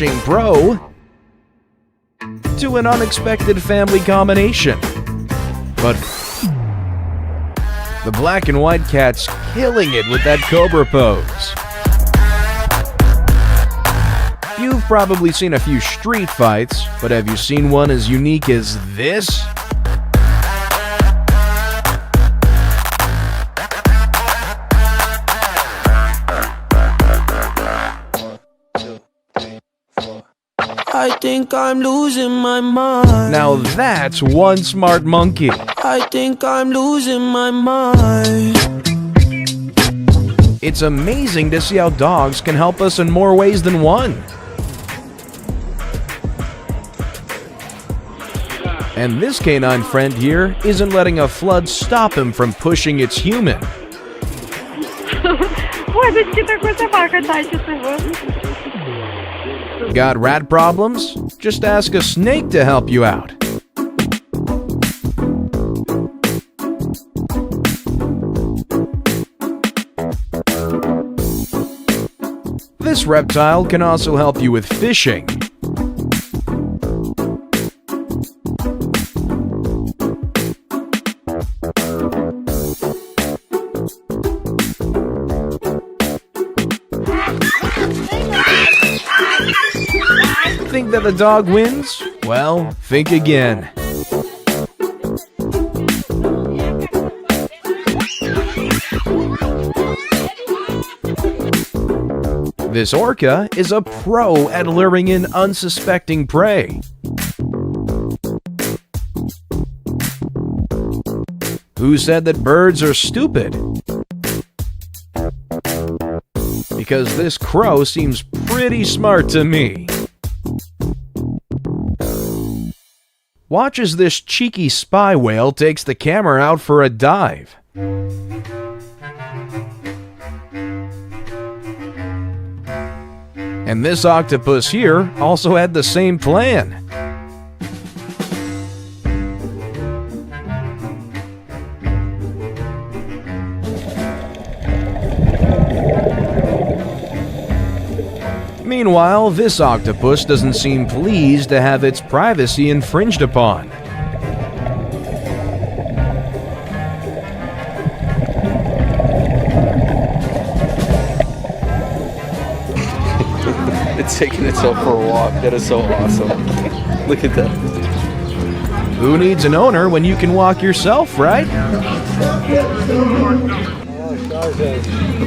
fishing pro to an unexpected family combination. But the black and white cat's killing it with that cobra pose. You've probably seen a few street fights, but have you seen one as unique as this? I think I'm losing my mind. Now that's one smart monkey. I think I'm losing my mind. It's amazing to see how dogs can help us in more ways than one. And this canine friend here isn't letting a flood stop him from pushing its human. Got rat problems? Just ask a snake to help you out. This reptile can also help you with fishing. Think that the dog wins? Well, think again. This orca is a pro at luring in unsuspecting prey. Who said that birds are stupid? Because this crow seems pretty smart to me. Watch as this cheeky spy whale takes the camera out for a dive. And this octopus here also had the same plan. Meanwhile, this octopus doesn't seem pleased to have its privacy infringed upon. It's taking itself for a walk. That is so awesome. Look at that. Who needs an owner when you can walk yourself, right?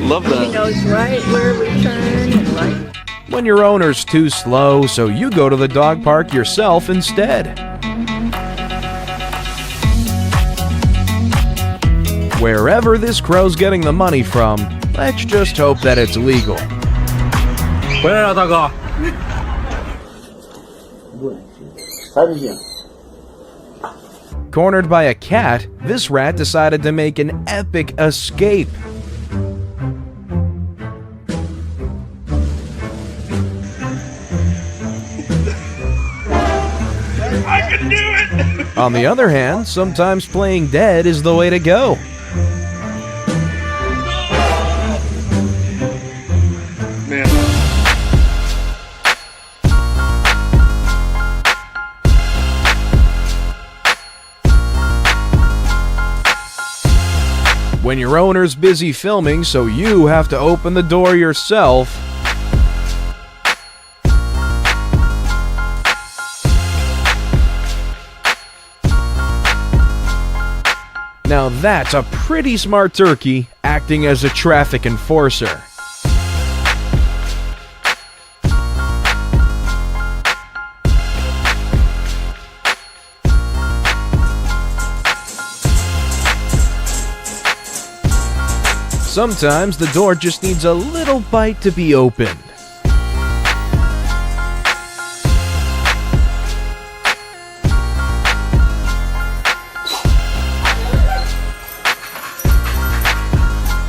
Love that. He knows right where we turn and right. When your owner's too slow, so you go to the dog park yourself instead. Wherever this crow's getting the money from, let's just hope that it's legal. Cornered by a cat, this rat decided to make an epic escape. I can do it! On the other hand, sometimes playing dead is the way to go. Man. When your owner's busy filming, so you have to open the door yourself. Now that's a pretty smart turkey acting as a traffic enforcer. Sometimes the door just needs a little bite to be opened.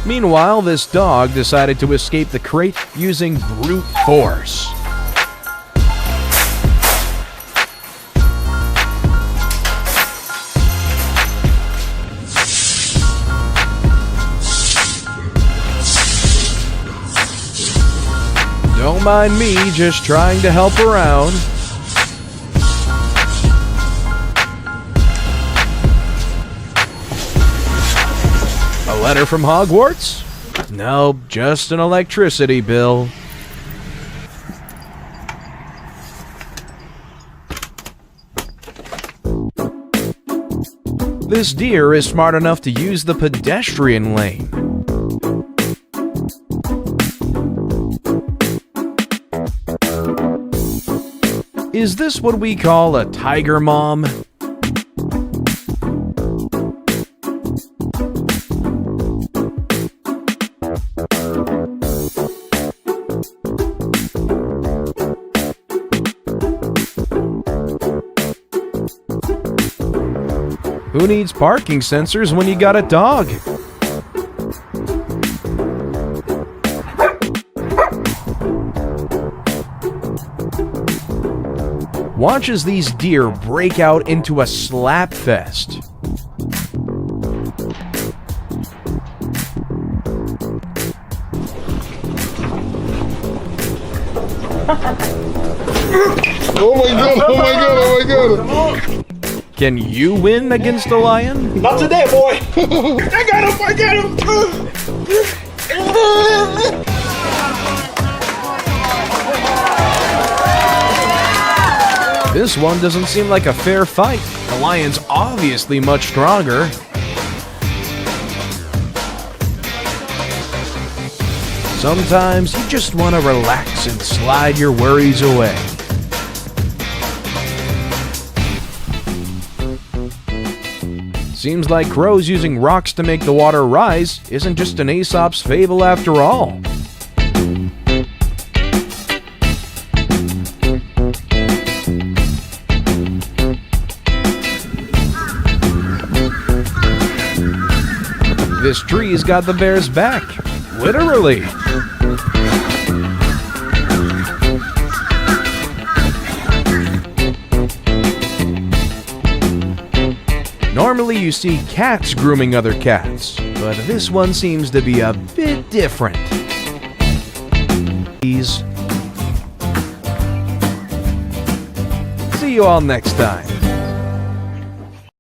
Meanwhile, this dog decided to escape the crate using brute force. Don't Don't mind me, just trying to help around. A letter from Hogwarts? Nope, just an electricity bill. This deer is smart enough to use the pedestrian lane. Is this what we call a tiger mom? Who needs parking sensors when you got a dog? Watch as these deer break out into a slap fest. Oh my god, oh my god, oh my god. Can you win against a lion? Not today, boy. I got him. This one doesn't seem like a fair fight. The lion's obviously much stronger. Sometimes you just want to relax and slide your worries away. Seems like crows using rocks to make the water rise isn't just an Aesop's fable after all. This tree's got the bear's back, literally. Normally you see cats grooming other cats, but this one seems to be a bit different. See you all next time.